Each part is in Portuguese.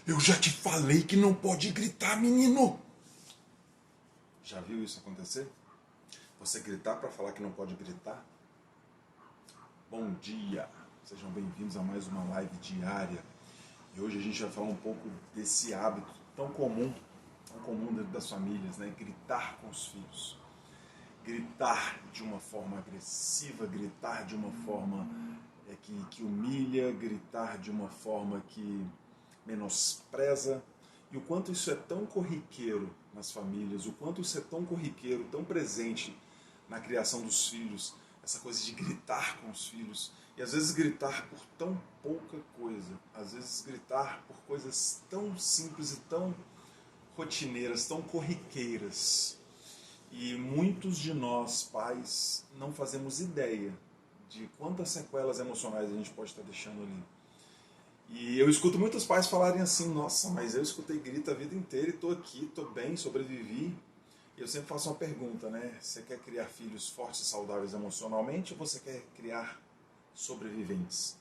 Eu já te falei que não pode gritar, menino! Já viu isso acontecer? Você gritar para falar que não pode gritar? Bom dia! Sejam bem-vindos a mais uma live diária. E hoje a gente vai falar um pouco desse hábito tão comum dentro das famílias, né? Gritar com os filhos. Gritar de uma forma agressiva, gritar de uma forma que humilha, gritar de uma forma que menospreza. E o quanto isso é tão corriqueiro nas famílias, o quanto isso é tão corriqueiro, tão presente na criação dos filhos, essa coisa de gritar com os filhos. E às vezes gritar por tão pouca coisa, às vezes gritar por coisas tão simples e tão rotineiras, tão corriqueiras. E muitos de nós, pais, não fazemos ideia de quantas sequelas emocionais a gente pode estar deixando ali. E eu escuto muitos pais falarem assim: nossa, mas eu escutei grito a vida inteira e estou aqui, estou bem, sobrevivi. E eu sempre faço uma pergunta, né? Você quer criar filhos fortes e saudáveis emocionalmente ou você quer criar sobreviventes?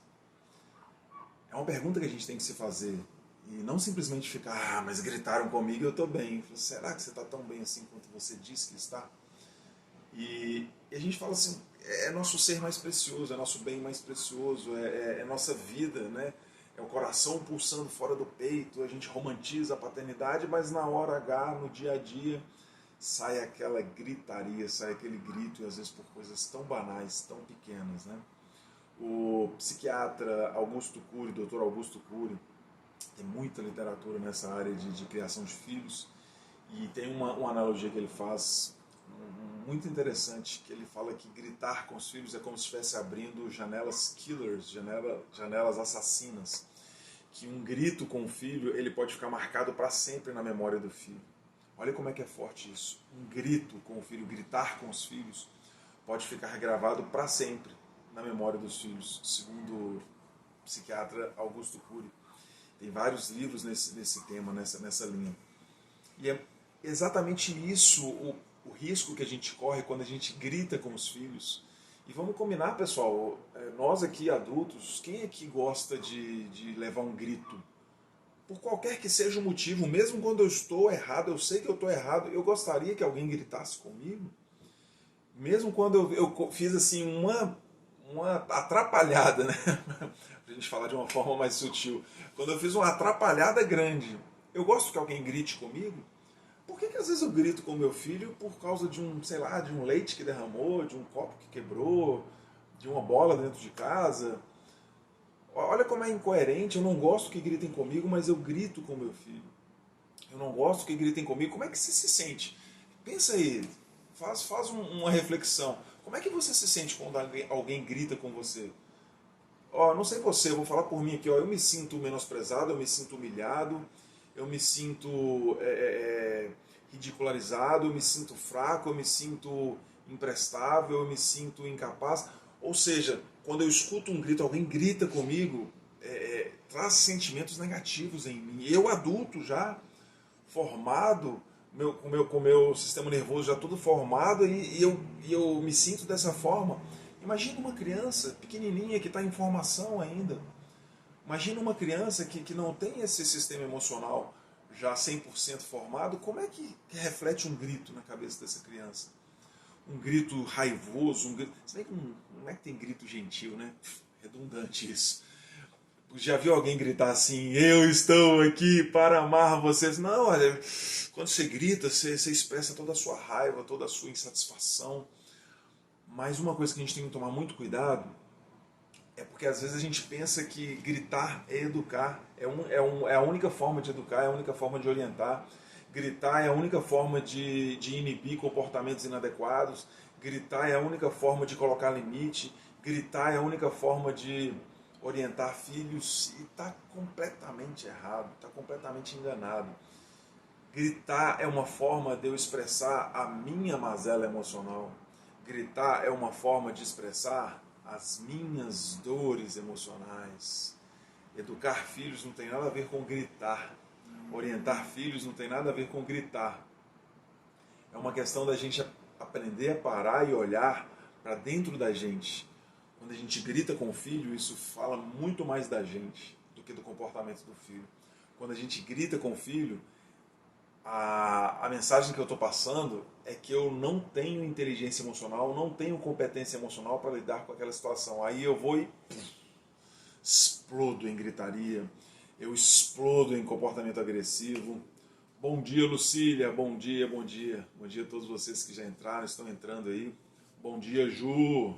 É uma pergunta que a gente tem que se fazer. E não simplesmente ficar, mas gritaram comigo e eu estou bem. Será que você está tão bem assim quanto você diz que está? E a gente fala assim, é nosso ser mais precioso, é nosso bem mais precioso, é nossa vida, né? É o coração pulsando fora do peito, a gente romantiza a paternidade, mas na hora H, no dia a dia, sai aquela gritaria, sai aquele grito, e às vezes por coisas tão banais, tão pequenas, né? O psiquiatra Augusto Cury, Dr. Augusto Cury, tem muita literatura nessa área de criação de filhos, e tem uma analogia que ele faz muito interessante, que ele fala que gritar com os filhos é como se estivesse abrindo janelas killers, janelas assassinas, que um grito com o filho ele pode ficar marcado para sempre na memória do filho. Olha como é que é forte isso. Um grito com o filho, gritar com os filhos, pode ficar gravado para sempre na memória dos filhos, segundo o psiquiatra Augusto Cury. Tem vários livros nesse tema, nessa linha. E é exatamente isso o risco que a gente corre quando a gente grita com os filhos. E vamos combinar, pessoal, nós aqui adultos, quem aqui gosta de levar um grito? Por qualquer que seja o motivo, mesmo quando eu estou errado, eu sei que eu estou errado, eu gostaria que alguém gritasse comigo. Mesmo quando eu fiz assim uma atrapalhada, né? Pra gente falar de uma forma mais sutil. Quando eu fiz uma atrapalhada grande, eu gosto que alguém grite comigo. Por que às vezes eu grito com meu filho por causa de um, sei lá, de um leite que derramou, de um copo que quebrou, de uma bola dentro de casa? Olha como é incoerente, eu não gosto que gritem comigo, mas eu grito com meu filho. Eu não gosto que gritem comigo. Como é que você se sente? Pensa aí, faz uma reflexão. Como é que você se sente quando alguém grita com você? Ó, não sei você, eu vou falar por mim aqui. Ó, eu me sinto menosprezado, eu me sinto humilhado, eu me sinto ridicularizado, eu me sinto fraco, eu me sinto imprestável, eu me sinto incapaz. Ou seja, quando eu escuto um grito, alguém grita comigo, traz sentimentos negativos em mim. Eu adulto já, formado, com meu sistema nervoso já todo formado, e eu me sinto dessa forma. Imagina uma criança pequenininha que está em formação ainda. Imagina uma criança que não tem esse sistema emocional já 100% formado. Como é que reflete um grito na cabeça dessa criança? Um grito raivoso, um grito... Se bem que não é que tem grito gentil, né? Redundante isso. Já viu alguém gritar assim, eu estou aqui para amar vocês? Não, olha, quando você grita, você expressa toda a sua raiva, toda a sua insatisfação. Mas uma coisa que a gente tem que tomar muito cuidado é porque às vezes a gente pensa que gritar é educar, é a única forma de educar, é a única forma de orientar. Gritar é a única forma de inibir comportamentos inadequados. Gritar é a única forma de colocar limite. Gritar é a única forma de orientar filhos. E está completamente errado, está completamente enganado. Gritar é uma forma de eu expressar a minha mazela emocional. Gritar é uma forma de expressar as minhas dores emocionais. Educar filhos não tem nada a ver com gritar. Orientar filhos não tem nada a ver com gritar. É uma questão da gente aprender a parar e olhar para dentro da gente. Quando a gente grita com o filho, isso fala muito mais da gente do que do comportamento do filho. quando a gente grita com o filho, a mensagem que eu estou passando é que eu não tenho inteligência emocional, não tenho competência emocional para lidar com aquela situação. Aí eu vou e explodo em gritaria, eu explodo em comportamento agressivo. Bom dia, Lucília, bom dia, bom dia. Bom dia a todos vocês que já entraram, estão entrando aí. Bom dia, Ju.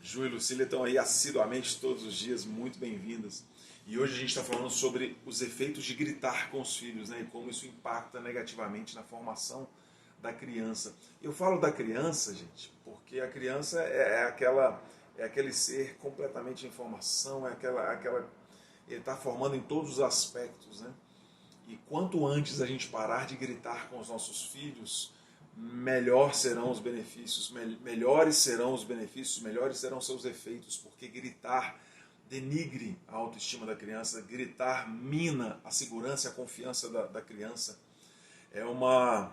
Ju e Lucília estão aí assiduamente todos os dias, muito bem-vindas. E hoje a gente está falando sobre os efeitos de gritar com os filhos, né? E como isso impacta negativamente na formação da criança. Eu falo da criança, gente, porque a criança é aquele ser completamente em formação, ele está formando em todos os aspectos, né? E quanto antes a gente parar de gritar com os nossos filhos, melhor serão os benefícios, melhores serão os benefícios, melhores serão seus efeitos, porque gritar denigre a autoestima da criança, gritar mina a segurança e a confiança da criança. É uma...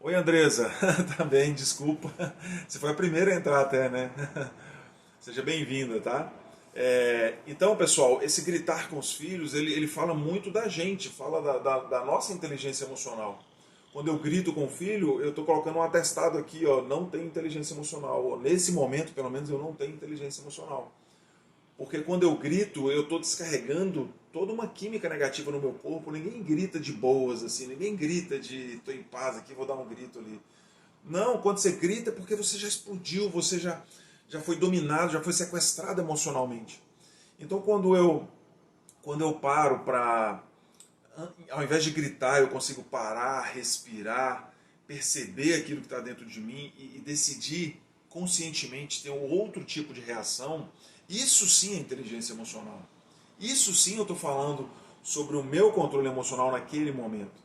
Oi, Andresa, também, desculpa, você foi a primeira a entrar até, né? Seja bem-vinda, tá? Então, pessoal, esse gritar com os filhos, ele fala muito da gente, fala da nossa inteligência emocional. Quando eu grito com o filho, eu estou colocando um atestado aqui, ó, não tenho inteligência emocional. Nesse momento, pelo menos, eu não tenho inteligência emocional. Porque quando eu grito, eu estou descarregando toda uma química negativa no meu corpo. Ninguém grita de boas, assim, ninguém grita de estou em paz aqui, vou dar um grito ali. Não, quando você grita é porque você já explodiu, você já foi dominado, já foi sequestrado emocionalmente. Então quando eu paro para, ao invés de gritar, eu consigo parar, respirar, perceber aquilo que está dentro de mim e decidir conscientemente ter um outro tipo de reação, isso sim é inteligência emocional. Isso sim eu estou falando sobre o meu controle emocional naquele momento.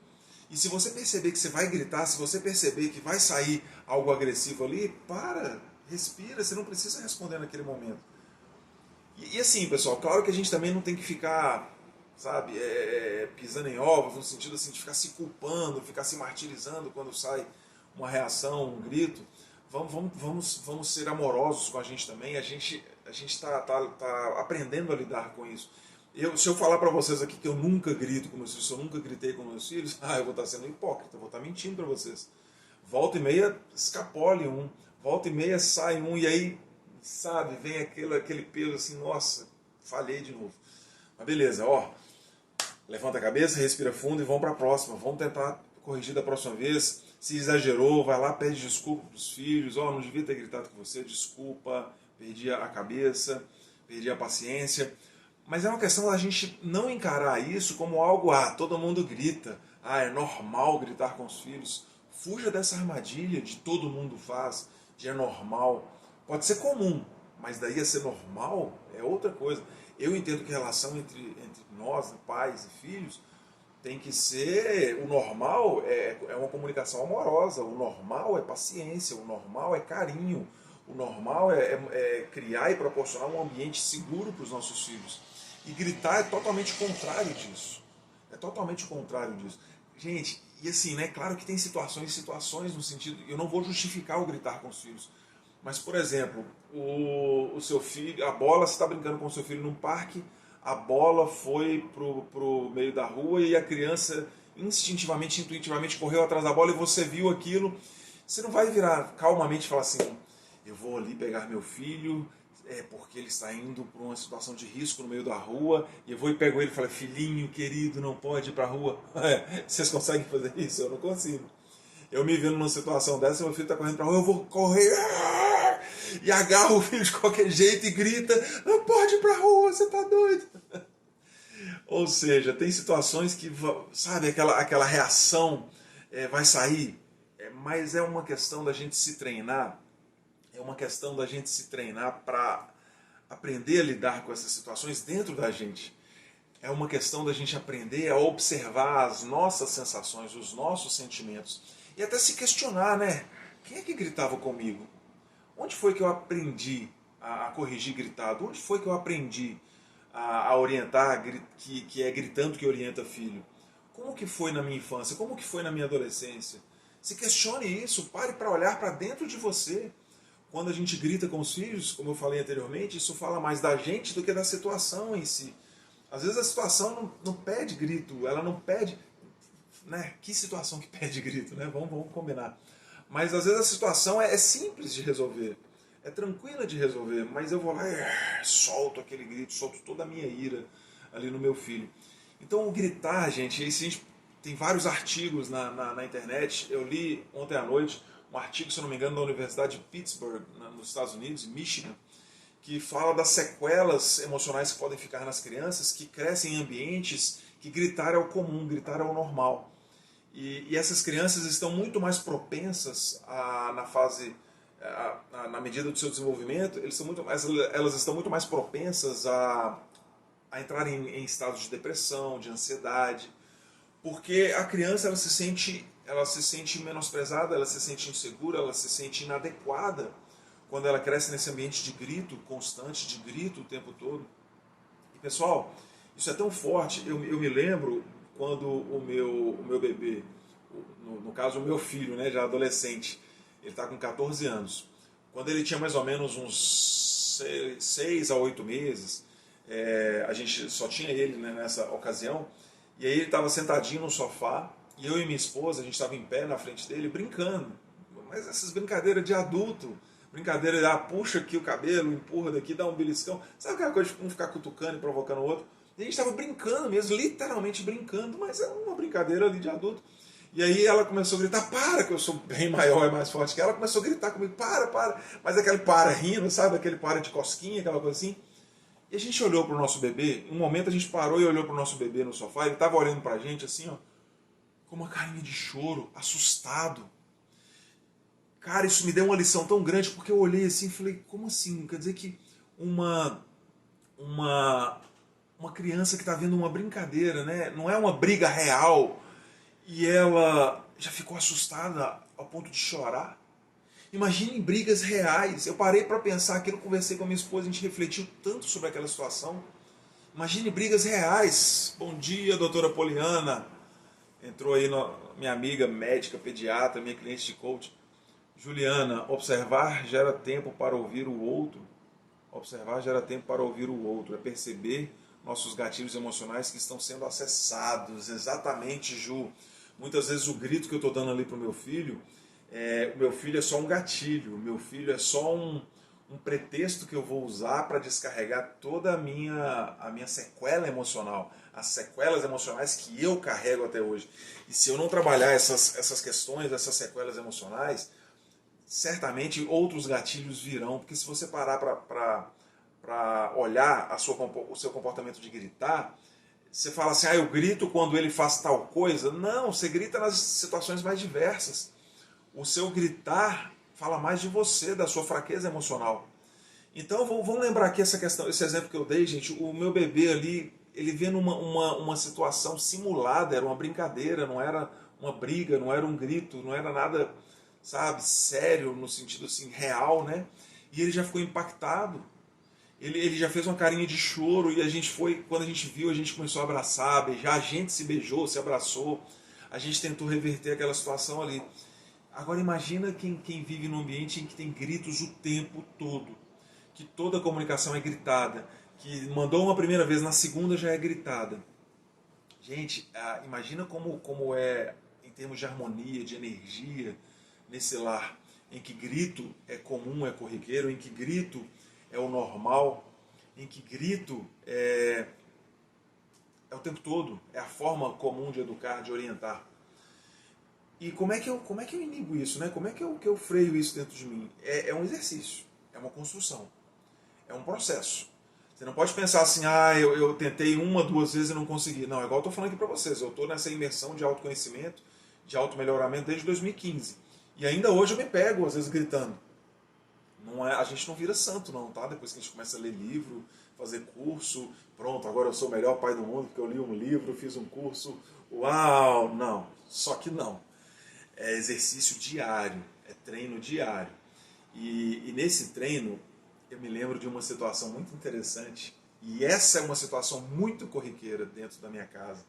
E se você perceber que você vai gritar, se você perceber que vai sair algo agressivo ali, para, respira, você não precisa responder naquele momento. E assim, pessoal, claro que a gente também não tem que ficar, sabe, pisando em ovos, no sentido assim, de ficar se culpando, ficar se martirizando quando sai uma reação, um grito. Vamos ser amorosos com a gente também. A gente está aprendendo a lidar com isso. Se eu falar para vocês aqui que eu nunca grito com meus filhos, se eu nunca gritei com meus filhos, eu vou estar sendo hipócrita, eu vou estar mentindo para vocês. Volta e meia escapole um, volta e meia sai um, e aí, sabe, vem aquele peso assim, nossa, falhei de novo. Mas beleza, ó, levanta a cabeça, respira fundo e vamos para a próxima. Vamos tentar corrigir da próxima vez. Se exagerou, vai lá, pede desculpa para os filhos. Ó, não devia ter gritado com você, desculpa, perdi a cabeça, perdi a paciência. Mas é uma questão da gente não encarar isso como algo, todo mundo grita, é normal gritar com os filhos. Fuja dessa armadilha de todo mundo faz, de é normal. Pode ser comum, mas daí a ser normal é outra coisa. Eu entendo que a relação entre nós, pais e filhos, tem que ser, o normal é uma comunicação amorosa, o normal é paciência, o normal é carinho, o normal é criar e proporcionar um ambiente seguro para os nossos filhos. E gritar é totalmente contrário disso. É totalmente contrário disso. Gente, e assim, né? Claro que tem situações no sentido. Eu não vou justificar o gritar com os filhos. Mas, por exemplo, o seu filho, a bola, você está brincando com o seu filho num parque, a bola foi pro meio da rua e a criança instintivamente, intuitivamente correu atrás da bola e você viu aquilo. Você não vai virar calmamente e falar assim, eu vou ali pegar meu filho, porque ele está indo para uma situação de risco no meio da rua, e eu vou e pego ele e falo, filhinho querido, não pode ir para a rua. Vocês conseguem fazer isso? Eu não consigo. Eu me vendo numa situação dessa, meu filho está correndo para a rua, eu vou correr, e agarro o filho de qualquer jeito e grita, não pode ir para a rua, você está doido. Ou seja, tem situações que, sabe, aquela reação vai sair, mas é uma questão da gente se treinar. É uma questão da gente se treinar para aprender a lidar com essas situações dentro da gente. É uma questão da gente aprender a observar as nossas sensações, os nossos sentimentos. E até se questionar, né? Quem é que gritava comigo? Onde foi que eu aprendi a corrigir gritado? Onde foi que eu aprendi a orientar, que é gritando que orienta filho? Como que foi na minha infância? Como que foi na minha adolescência? Se questione isso, pare para olhar para dentro de você. Quando a gente grita com os filhos, como eu falei anteriormente, isso fala mais da gente do que da situação em si. Às vezes a situação não pede grito, ela não pede, né? Que situação que pede grito, né? Vamos combinar. Mas às vezes a situação é simples de resolver, é tranquila de resolver, mas eu vou lá e solto aquele grito, solto toda a minha ira ali no meu filho. Então o gritar, gente, a gente tem vários artigos na internet. Eu li ontem à noite um artigo, se eu não me engano, da Universidade de Pittsburgh, nos Estados Unidos, Michigan, que fala das sequelas emocionais que podem ficar nas crianças que crescem em ambientes que gritar é o comum, gritar é o normal. E essas crianças estão muito mais propensas na fase, na medida do seu desenvolvimento, elas estão muito mais propensas a entrar em estados de depressão, de ansiedade, porque a criança ela se sente menosprezada, ela se sente insegura, ela se sente inadequada quando ela cresce nesse ambiente de grito constante, de grito o tempo todo. E pessoal, isso é tão forte. Eu me lembro quando o meu bebê, no caso o meu filho, né, já adolescente, ele está com 14 anos. Quando ele tinha mais ou menos uns 6 a 8 meses, a gente só tinha ele, né, nessa ocasião, e aí ele estava sentadinho no sofá, e eu e minha esposa, a gente estava em pé na frente dele, brincando. Mas essas brincadeiras de adulto, brincadeira de puxa aqui o cabelo, empurra daqui, dá um beliscão. Sabe aquela coisa de um ficar cutucando e provocando o outro? E a gente estava brincando mesmo, literalmente brincando, mas era uma brincadeira ali de adulto. E aí ela começou a gritar, para, que eu sou bem maior e mais forte que ela, começou a gritar comigo, para. Mas aquele para rindo, sabe? Aquele para de cosquinha, aquela coisa assim. E a gente olhou pro nosso bebê, um momento a gente parou e olhou pro nosso bebê no sofá, ele estava olhando pra gente assim, ó, com uma carinha de choro, assustado. Cara, isso me deu uma lição tão grande, porque eu olhei assim e falei, como assim? Quer dizer que uma, uma, uma criança que está vendo uma brincadeira, né? Não é uma briga real, e ela já ficou assustada ao ponto de chorar? Imagine brigas reais. Eu parei para pensar aquilo, conversei com a minha esposa, a gente refletiu tanto sobre aquela situação. Imagine brigas reais. Bom dia, doutora Poliana. Entrou aí minha amiga médica, pediatra, minha cliente de coach. Juliana, observar gera tempo para ouvir o outro. Observar gera tempo para ouvir o outro. É perceber nossos gatilhos emocionais que estão sendo acessados. Exatamente, Ju. Muitas vezes o grito que eu estou dando ali para o meu filho é só um gatilho. O meu filho é só um pretexto que eu vou usar para descarregar toda a minha sequela emocional. As sequelas emocionais que eu carrego até hoje. E se eu não trabalhar essas questões, essas sequelas emocionais, certamente outros gatilhos virão, porque se você parar para olhar o seu comportamento de gritar, você fala assim, eu grito quando ele faz tal coisa. Não, você grita nas situações mais diversas. O seu gritar fala mais de você, da sua fraqueza emocional. Então vamos lembrar aqui essa questão, esse exemplo que eu dei, gente. O meu bebê ali, ele vendo uma situação simulada, era uma brincadeira, não era uma briga, não era um grito, não era nada, sabe, sério, no sentido assim, real, né? E ele já ficou impactado. Ele já fez uma carinha de choro e a gente foi, quando a gente viu, a gente começou a abraçar, beijar, a gente se beijou, se abraçou, a gente tentou reverter aquela situação ali. Agora imagina quem vive num ambiente em que tem gritos o tempo todo, que toda a comunicação é gritada, que mandou uma primeira vez, na segunda já é gritada. Gente, imagina como é em termos de harmonia, de energia, nesse lar, em que grito é comum, é corriqueiro, em que grito é o normal, em que grito é o tempo todo, é a forma comum de educar, de orientar. E como é que eu inibo isso, né? Como é que eu freio isso dentro de mim? É um exercício, é uma construção, é um processo. Você não pode pensar assim, eu tentei uma, duas vezes e não consegui. Não, é igual eu estou falando aqui para vocês, eu estou nessa imersão de autoconhecimento, de automelhoramento desde 2015. E ainda hoje eu me pego, às vezes, gritando. A gente não vira santo não, tá? Depois que a gente começa a ler livro, fazer curso, pronto, agora eu sou o melhor pai do mundo porque eu li um livro, fiz um curso, uau, não, só que não. É exercício diário, é treino diário. E nesse treino, eu me lembro de uma situação muito interessante, e essa é uma situação muito corriqueira dentro da minha casa,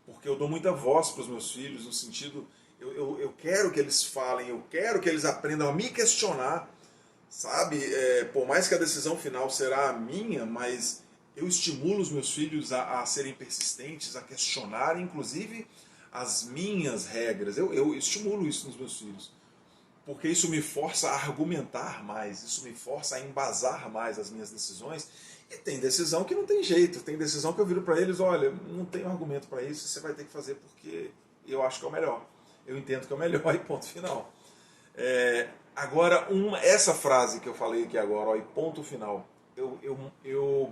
porque eu dou muita voz para os meus filhos, no sentido, eu quero que eles falem, eu quero que eles aprendam a me questionar, sabe? Por mais que a decisão final será a minha, mas Eu estimulo os meus filhos a serem persistentes, a questionarem, inclusive, as minhas regras. Eu estimulo isso nos meus filhos. Porque isso me força a argumentar mais, isso me força a embasar mais as minhas decisões. E tem decisão que não tem jeito, tem decisão que eu viro para eles, olha, não tenho argumento para isso, você vai ter que fazer porque eu acho que é o melhor. Eu entendo que é o melhor e ponto final. Agora, essa frase que eu falei aqui agora, ó, e ponto final, eu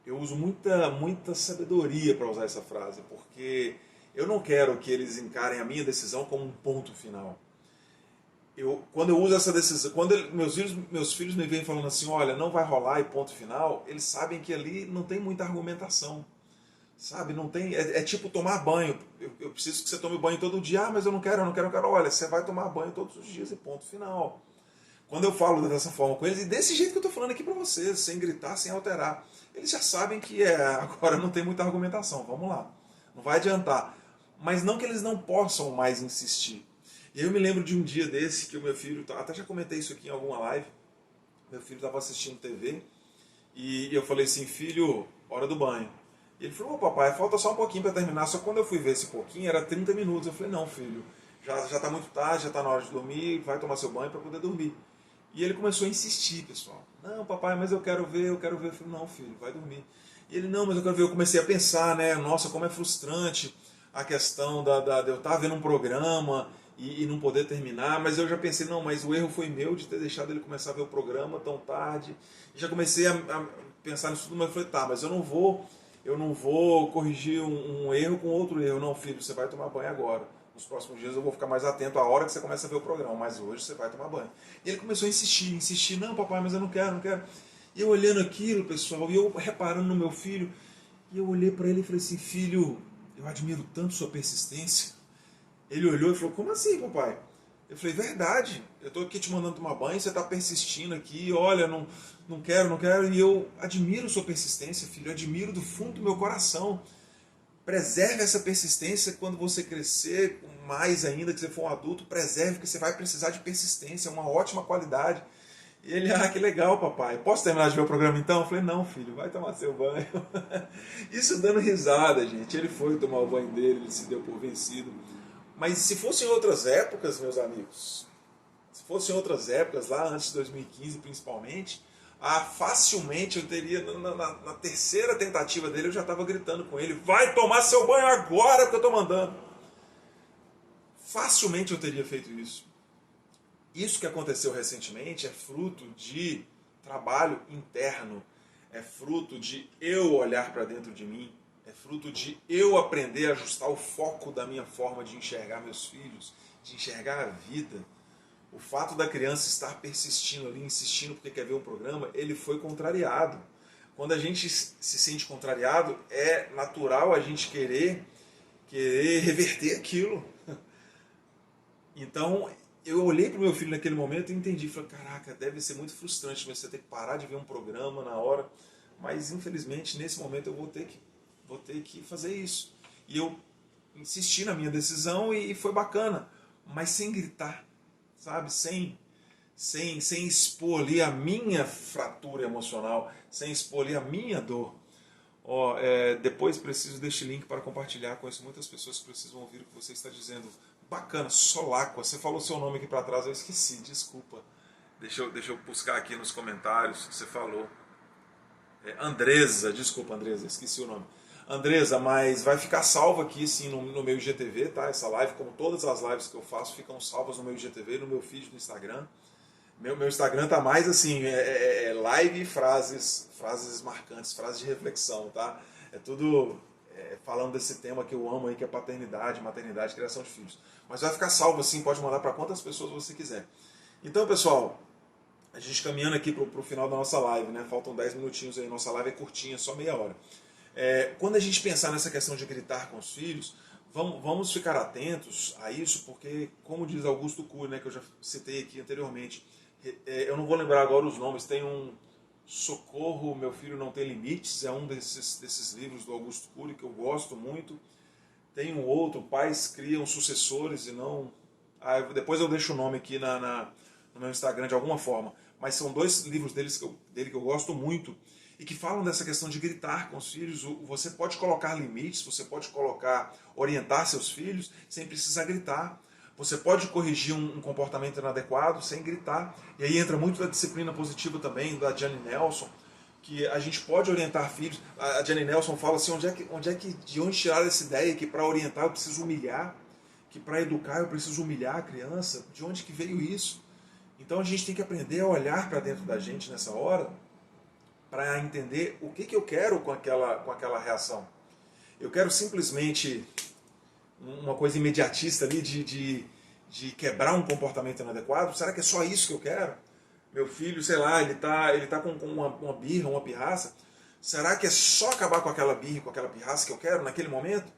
uso muita sabedoria para usar essa frase, porque eu não quero que eles encarem a minha decisão como um ponto final. Quando eu uso essa decisão, quando meus filhos me vêm falando assim, olha, não vai rolar e ponto final, eles sabem que ali não tem muita argumentação. Sabe, não tem. É tipo tomar banho. Eu preciso que você tome banho todo dia. Ah, mas eu não quero. Olha, você vai tomar banho todos os dias e ponto final. Quando eu falo dessa forma com eles, e desse jeito que eu estou falando aqui para vocês, sem gritar, sem alterar, eles já sabem que agora não tem muita argumentação. Vamos lá. Não vai adiantar. Mas não que eles não possam mais insistir. E eu me lembro de um dia desse que o meu filho, até já comentei isso aqui em alguma live, meu filho estava assistindo TV e eu falei assim, filho, hora do banho. E ele falou, ô papai, falta só um pouquinho para terminar. Só que quando eu fui ver esse pouquinho, era 30 minutos. Eu falei, não filho, já está muito tarde, já está na hora de dormir, vai tomar seu banho para poder dormir. E ele começou a insistir, pessoal. Não, papai, mas eu quero ver. Eu falei, não filho, vai dormir. E ele, não, mas eu quero ver. Eu comecei a pensar, né, nossa, como é frustrante a questão de eu estar vendo um programa e não poder terminar. Mas eu já pensei, não, mas o erro foi meu de ter deixado ele começar a ver o programa tão tarde. E já comecei a pensar nisso tudo, mas eu falei, tá, mas eu não vou corrigir um erro com outro erro. Não, filho, você vai tomar banho agora. Nos próximos dias eu vou ficar mais atento à hora que você começa a ver o programa, mas hoje você vai tomar banho. E ele começou a insistir, não papai, mas eu não quero. E eu olhando aquilo, pessoal, e eu reparando no meu filho, e eu olhei para ele e falei assim, filho, eu admiro tanto sua persistência. Ele olhou e falou, como assim, papai? Eu falei, verdade, eu estou aqui te mandando tomar banho, você está persistindo aqui, olha, não quero, e eu admiro sua persistência, filho, eu admiro do fundo do meu coração. Preserve essa persistência quando você crescer mais ainda, que você for um adulto, preserve, que você vai precisar de persistência, é uma ótima qualidade. E ele, que legal, papai, posso terminar de ver o programa então? Eu falei, não, filho, vai tomar seu banho. Isso dando risada, gente, ele foi tomar o banho dele, ele se deu por vencido. Mas se fossem outras épocas, meus amigos, se fossem outras épocas, lá antes de 2015 principalmente, facilmente eu teria, na terceira tentativa dele, eu já estava gritando com ele, vai tomar seu banho agora que eu estou mandando. Facilmente eu teria feito isso. Isso que aconteceu recentemente é fruto de trabalho interno, é fruto de eu olhar para dentro de mim, é fruto de eu aprender a ajustar o foco da minha forma de enxergar meus filhos, de enxergar a vida. O fato da criança estar persistindo ali, insistindo porque quer ver um programa, ele foi contrariado. Quando a gente se sente contrariado, é natural a gente querer reverter aquilo. Então, eu olhei para o meu filho naquele momento e entendi. Falei, caraca, deve ser muito frustrante você ter que parar de ver um programa na hora. Mas, infelizmente, nesse momento eu vou ter que fazer isso. E eu insisti na minha decisão e foi bacana. Mas sem gritar, sabe? Sem expor ali a minha fratura emocional, sem expor ali a minha dor. Depois preciso deste link para compartilhar. Conheço muitas pessoas que precisam ouvir o que você está dizendo. Bacana, Solacqua. Você falou seu nome aqui para trás, eu esqueci, desculpa. Deixa eu buscar aqui nos comentários o que você falou. Andresa, desculpa Andresa, esqueci o nome. Andresa, mas vai ficar salvo aqui sim no meu IGTV, tá? Essa live, como todas as lives que eu faço, ficam salvas no meu IGTV, no meu feed do Instagram. Meu Instagram tá mais assim, live e frases marcantes, frases de reflexão, tá? É tudo falando desse tema que eu amo aí, que é paternidade, maternidade, criação de filhos. Mas vai ficar salvo assim, pode mandar para quantas pessoas você quiser. Então, pessoal, a gente caminhando aqui pro final da nossa live, né? Faltam 10 minutinhos aí, nossa live é curtinha, só meia hora. Quando a gente pensar nessa questão de gritar com os filhos, vamos ficar atentos a isso, porque, como diz Augusto Cury, né, que eu já citei aqui anteriormente, eu não vou lembrar agora os nomes, tem um Socorro, Meu Filho Não Tem Limites, é um desses livros do Augusto Cury que eu gosto muito. Tem um outro, Pais Criam Sucessores e Não... depois eu deixo o nome aqui no meu Instagram de alguma forma, mas são dois livros dele que eu gosto muito. e que falam dessa questão de gritar com os filhos. Você pode colocar limites, você pode orientar seus filhos sem precisar gritar. Você pode corrigir um comportamento inadequado sem gritar. E aí entra muito da disciplina positiva também, da Jane Nelson, que a gente pode orientar filhos. A Jane Nelson fala assim, de onde tirar essa ideia que para orientar eu preciso humilhar, que para educar eu preciso humilhar a criança? De onde que veio isso? Então a gente tem que aprender a olhar para dentro da gente nessa hora para entender o que eu quero com aquela reação. Eu quero simplesmente uma coisa imediatista ali de quebrar um comportamento inadequado? Será que é só isso que eu quero? Meu filho, sei lá, ele tá com uma birra, uma pirraça. Será que é só acabar com aquela birra, com aquela pirraça que eu quero naquele momento?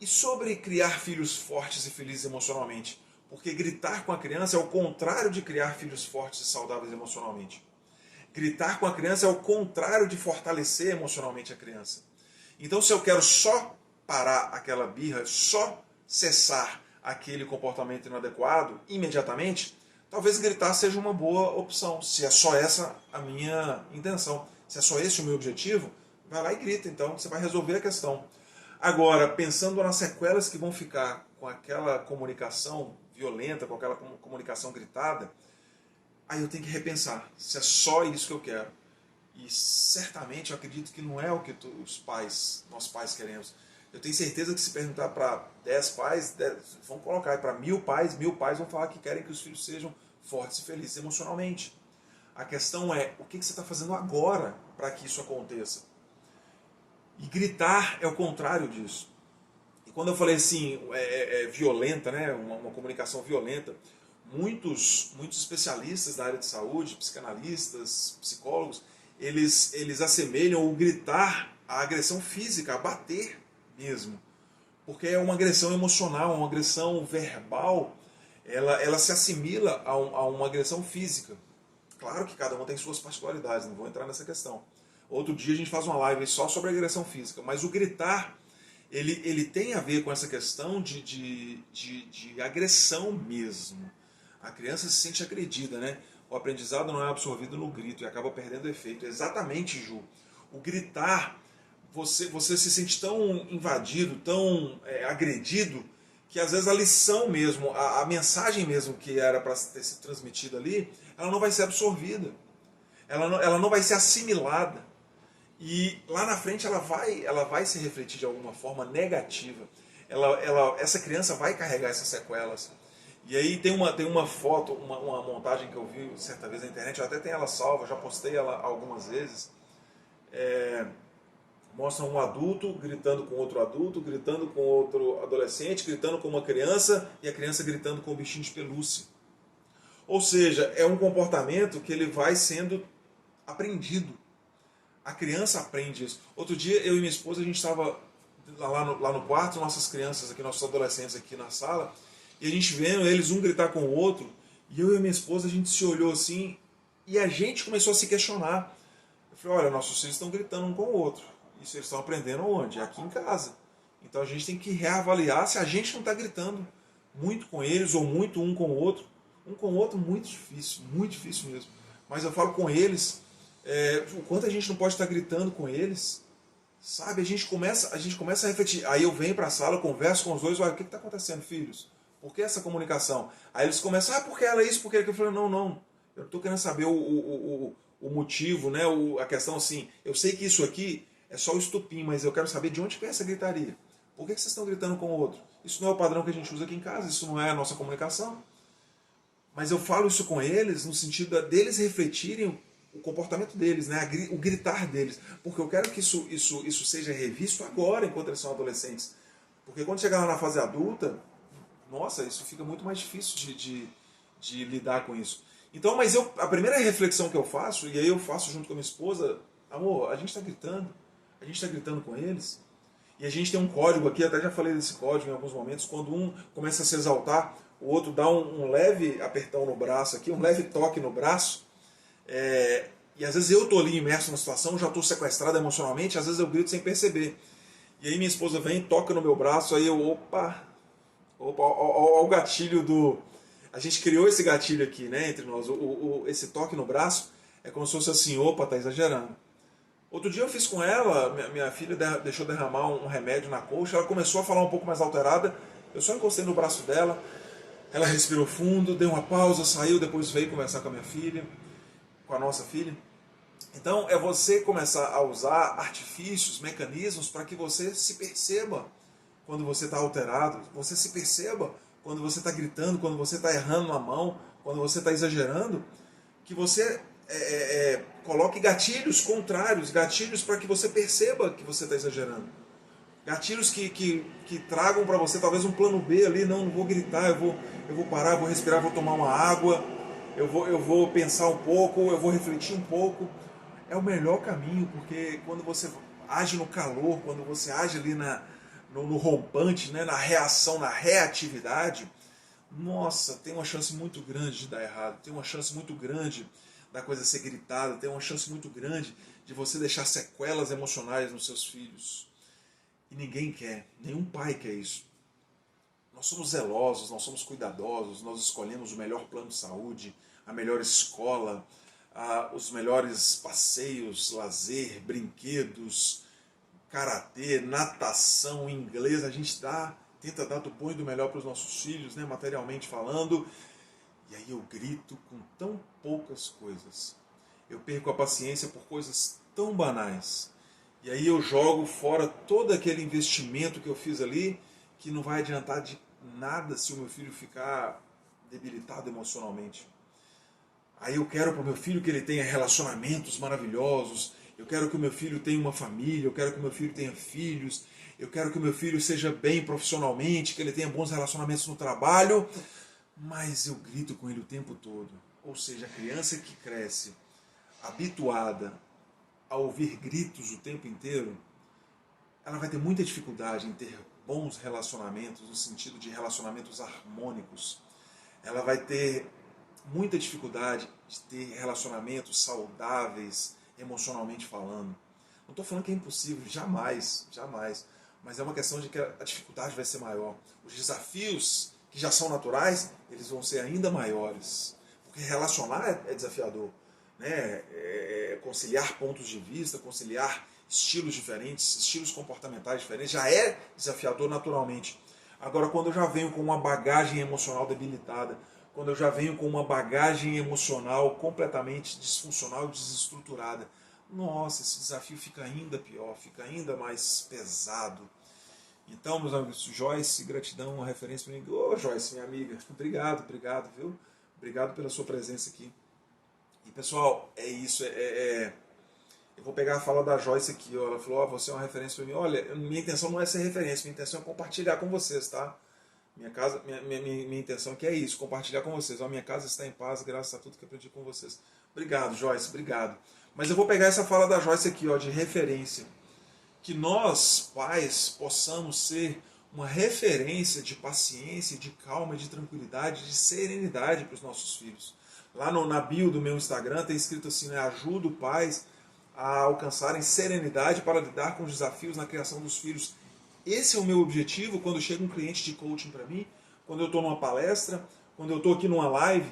E sobre criar filhos fortes e felizes emocionalmente? Porque gritar com a criança é o contrário de criar filhos fortes e saudáveis emocionalmente. Gritar com a criança é o contrário de fortalecer emocionalmente a criança. Então, se eu quero só parar aquela birra, só cessar aquele comportamento inadequado imediatamente, talvez gritar seja uma boa opção. Se é só essa a minha intenção, se é só esse o meu objetivo, vai lá e grita, então você vai resolver a questão. Agora, pensando nas sequelas que vão ficar com aquela comunicação violenta, com aquela comunicação gritada, aí eu tenho que repensar se é só isso que eu quero. E certamente eu acredito que não é o que nós pais queremos. Eu tenho certeza que se perguntar para 10 pais, vão colocar para 1000 pais vão falar que querem que os filhos sejam fortes e felizes emocionalmente. A questão é, o que você está fazendo agora para que isso aconteça? E gritar é o contrário disso. E quando eu falei assim, violenta, né, uma comunicação violenta, muitos especialistas da área de saúde, psicanalistas, psicólogos, eles assemelham o gritar à agressão física, a bater mesmo. Porque é uma agressão emocional, uma agressão verbal, ela se assimila a uma agressão física. Claro que cada um tem suas particularidades, não vou entrar nessa questão. Outro dia a gente faz uma live só sobre agressão física, mas o gritar, ele tem a ver com essa questão de agressão mesmo. A criança se sente agredida, né? O aprendizado não é absorvido no grito e acaba perdendo efeito. Exatamente, Ju. O gritar, você se sente tão invadido, tão agredido, que às vezes a lição mesmo, a mensagem mesmo que era para ter sido transmitida ali, ela não vai ser absorvida. Ela não vai ser assimilada. E lá na frente ela vai se refletir de alguma forma negativa. Essa criança vai carregar essas sequelas. E aí tem uma foto, uma montagem que eu vi certa vez na internet, eu até tenho ela salva, já postei ela algumas vezes. Mostra um adulto gritando com outro adulto, gritando com outro adolescente, gritando com uma criança e a criança gritando com um bichinho de pelúcia. Ou seja, é um comportamento que ele vai sendo aprendido. A criança aprende isso. Outro dia eu e minha esposa, a gente estava lá no quarto, nossas crianças aqui, nossos adolescentes aqui na sala, e a gente vendo eles um gritar com o outro, e eu e minha esposa, a gente se olhou assim, e a gente começou a se questionar. Eu falei, olha, nossos filhos estão gritando um com o outro. Isso eles estão aprendendo onde? Aqui em casa. Então a gente tem que reavaliar se a gente não está gritando muito com eles, ou muito um com o outro. Um com o outro, muito difícil mesmo. Mas eu falo com eles, o quanto a gente não pode estar gritando com eles, sabe? A gente começa a refletir. Aí eu venho para a sala, eu converso com os dois, olha, o que está acontecendo, filhos? Por que essa comunicação? Aí eles começam, porque ela é isso, porque aquilo. Eu falei, não, eu estou querendo saber o motivo, né? A questão assim, eu sei que isso aqui é só o estupim, mas eu quero saber de onde vem essa gritaria. Por que vocês estão gritando com o outro? Isso não é o padrão que a gente usa aqui em casa, isso não é a nossa comunicação. Mas eu falo isso com eles no sentido deles refletirem o comportamento deles, né? O gritar deles. Porque eu quero que isso seja revisto agora, enquanto eles são adolescentes. Porque quando chegar lá na fase adulta, nossa, isso fica muito mais difícil de lidar com isso. Então, mas a primeira reflexão que eu faço, e aí eu faço junto com a minha esposa, amor, a gente está gritando com eles, e a gente tem um código aqui, até já falei desse código em alguns momentos, quando um começa a se exaltar, o outro dá um leve apertão no braço aqui, um leve toque no braço, e às vezes eu estou ali imerso na situação, já estou sequestrado emocionalmente, às vezes eu grito sem perceber. E aí minha esposa vem, toca no meu braço, aí eu, opa, o gatilho do... A gente criou esse gatilho aqui, né, entre nós. Esse toque no braço é como se fosse assim, opa, tá exagerando. Outro dia eu fiz com ela, minha filha deixou derramar um remédio na coxa, ela começou a falar um pouco mais alterada, eu só encostei no braço dela, ela respirou fundo, deu uma pausa, saiu, depois veio conversar com a minha filha, com a nossa filha. Então é você começar a usar artifícios, mecanismos para que você se perceba quando você está alterado, você se perceba quando você está gritando, quando você está errando na mão, quando você está exagerando, que você coloque gatilhos contrários, gatilhos para que você perceba que você está exagerando. Gatilhos que tragam para você talvez um plano B ali, não vou gritar, eu vou parar, vou respirar, vou tomar uma água, eu vou pensar um pouco, eu vou refletir um pouco. É o melhor caminho, porque quando você age no calor, quando você age ali no rompante, né, na reação, na reatividade, nossa, tem uma chance muito grande de dar errado, tem uma chance muito grande da coisa ser gritada, tem uma chance muito grande de você deixar sequelas emocionais nos seus filhos. E ninguém quer, nenhum pai quer isso. Nós somos zelosos, nós somos cuidadosos, nós escolhemos o melhor plano de saúde, a melhor escola, os melhores passeios, lazer, brinquedos, karatê, natação, inglês. A gente tenta dar do bom e do melhor para os nossos filhos, né, materialmente falando. E aí eu grito com tão poucas coisas. Eu perco a paciência por coisas tão banais. E aí eu jogo fora todo aquele investimento que eu fiz ali, que não vai adiantar de nada se o meu filho ficar debilitado emocionalmente. Aí eu quero para o meu filho que ele tenha relacionamentos maravilhosos, eu quero que o meu filho tenha uma família, eu quero que o meu filho tenha filhos, eu quero que o meu filho seja bem profissionalmente, que ele tenha bons relacionamentos no trabalho, mas eu grito com ele o tempo todo. Ou seja, a criança que cresce habituada a ouvir gritos o tempo inteiro, ela vai ter muita dificuldade em ter bons relacionamentos, no sentido de relacionamentos harmônicos. Ela vai ter muita dificuldade de ter relacionamentos saudáveis, emocionalmente falando. Não estou falando que é impossível, jamais, jamais. Mas é uma questão de que a dificuldade vai ser maior. Os desafios que já são naturais, eles vão ser ainda maiores. Porque relacionar é desafiador. Né? Conciliar pontos de vista, conciliar estilos diferentes, estilos comportamentais diferentes, já é desafiador naturalmente. Agora, quando eu já venho com uma bagagem emocional debilitada, quando eu já venho com uma bagagem emocional completamente disfuncional e desestruturada, nossa, esse desafio fica ainda pior, fica ainda mais pesado. Então, meus amigos, Joyce, gratidão, uma referência para mim. Ô, Joyce, minha amiga, obrigado, viu? Obrigado pela sua presença aqui. E, pessoal, é isso, eu vou pegar a fala da Joyce aqui, ó. Ela falou, você é uma referência para mim. Olha, minha intenção não é ser referência, minha intenção é compartilhar com vocês, tá? Minha intenção aqui é isso, compartilhar com vocês. A minha casa está em paz, graças a tudo que aprendi com vocês. Obrigado, Joyce, obrigado. Mas eu vou pegar essa fala da Joyce aqui, ó, de referência. Que nós, pais, possamos ser uma referência de paciência, de calma, de tranquilidade, de serenidade para os nossos filhos. Lá na bio do meu Instagram tem escrito assim, né, ajudo pais a alcançarem serenidade para lidar com os desafios na criação dos filhos. Esse é o meu objetivo quando chega um cliente de coaching para mim, quando eu estou numa palestra, quando eu estou aqui numa live,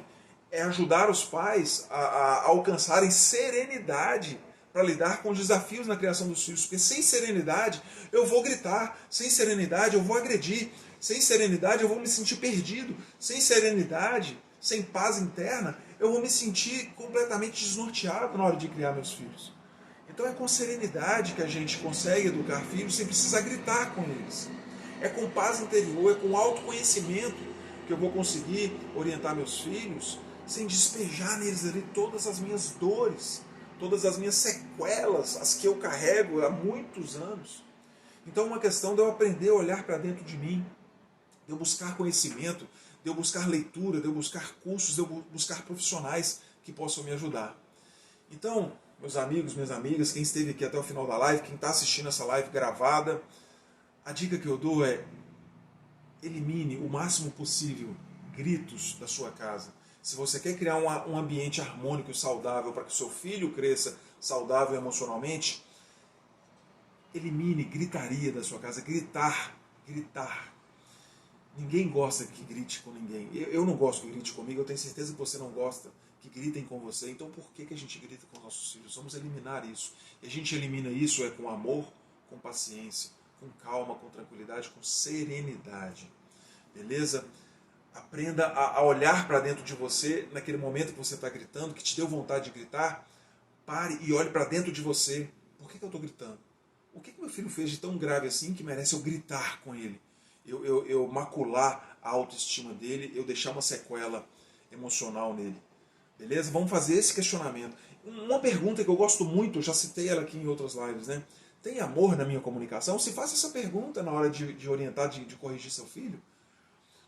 é ajudar os pais a alcançarem serenidade para lidar com os desafios na criação dos filhos. Porque sem serenidade eu vou gritar, sem serenidade eu vou agredir, sem serenidade eu vou me sentir perdido, sem serenidade, sem paz interna, eu vou me sentir completamente desnorteado na hora de criar meus filhos. Então é com serenidade que a gente consegue educar filhos sem precisar gritar com eles. É com paz interior, é com autoconhecimento que eu vou conseguir orientar meus filhos sem despejar neles ali todas as minhas dores, todas as minhas sequelas, as que eu carrego há muitos anos. Então é uma questão de eu aprender a olhar para dentro de mim, de eu buscar conhecimento, de eu buscar leitura, de eu buscar cursos, de eu buscar profissionais que possam me ajudar. Então, meus amigos, minhas amigas, quem esteve aqui até o final da live, quem está assistindo essa live gravada, a dica que eu dou é elimine o máximo possível gritos da sua casa. Se você quer criar um ambiente harmônico e saudável para que o seu filho cresça saudável emocionalmente, elimine gritaria da sua casa. Gritar. Ninguém gosta que grite com ninguém. Eu não gosto que grite comigo, eu tenho certeza que você não gosta que gritem com você. Então por que a gente grita com nossos filhos? Vamos eliminar isso. E a gente elimina isso com amor, com paciência, com calma, com tranquilidade, com serenidade. Beleza? Aprenda a olhar para dentro de você naquele momento que você está gritando, que te deu vontade de gritar. Pare e olhe para dentro de você. Por que eu estou gritando? O que meu filho fez de tão grave assim que merece eu gritar com ele? Eu macular a autoestima dele, eu deixar uma sequela emocional nele. Beleza? Vamos fazer esse questionamento. Uma pergunta que eu gosto muito, eu já citei ela aqui em outras lives, né? Tem amor na minha comunicação? Se faça essa pergunta na hora de orientar, de corrigir seu filho.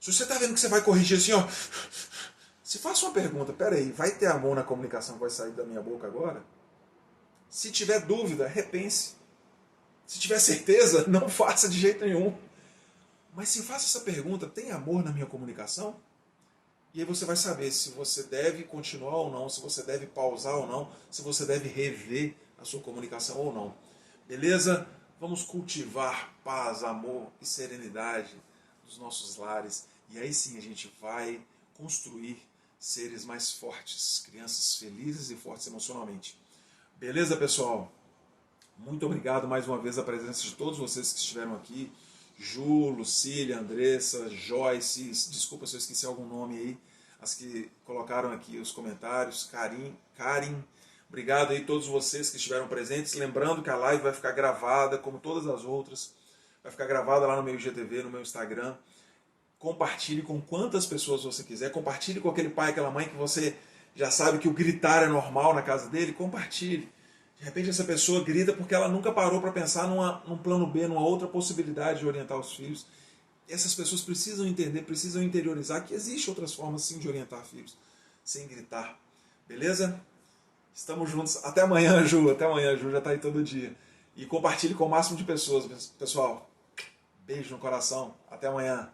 Se você está vendo que você vai corrigir assim, ó, se faça uma pergunta, peraí, vai ter amor na comunicação que vai sair da minha boca agora? Se tiver dúvida, repense. Se tiver certeza, não faça de jeito nenhum. Mas se faça essa pergunta, tem amor na minha comunicação? E aí você vai saber se você deve continuar ou não, se você deve pausar ou não, se você deve rever a sua comunicação ou não. Beleza? Vamos cultivar paz, amor e serenidade nos nossos lares. E aí sim a gente vai construir seres mais fortes, crianças felizes e fortes emocionalmente. Beleza, pessoal? Muito obrigado mais uma vez a presença de todos vocês que estiveram aqui. Ju, Lucília, Andressa, Joyce, desculpa se eu esqueci algum nome aí, as que colocaram aqui os comentários, Karin, obrigado aí a todos vocês que estiveram presentes. Lembrando que a live vai ficar gravada, como todas as outras, vai ficar gravada lá no meu IGTV, no meu Instagram. Compartilhe com quantas pessoas você quiser, compartilhe com aquele pai, aquela mãe que você já sabe que o gritar é normal na casa dele, compartilhe. De repente essa pessoa grita porque ela nunca parou para pensar num plano B, numa outra possibilidade de orientar os filhos. Essas pessoas precisam entender, precisam interiorizar que existem outras formas sim de orientar filhos, sem gritar. Beleza? Estamos juntos. Até amanhã, Ju. Até amanhã, Ju. Já está aí todo dia. E compartilhe com o máximo de pessoas, pessoal. Beijo no coração. Até amanhã.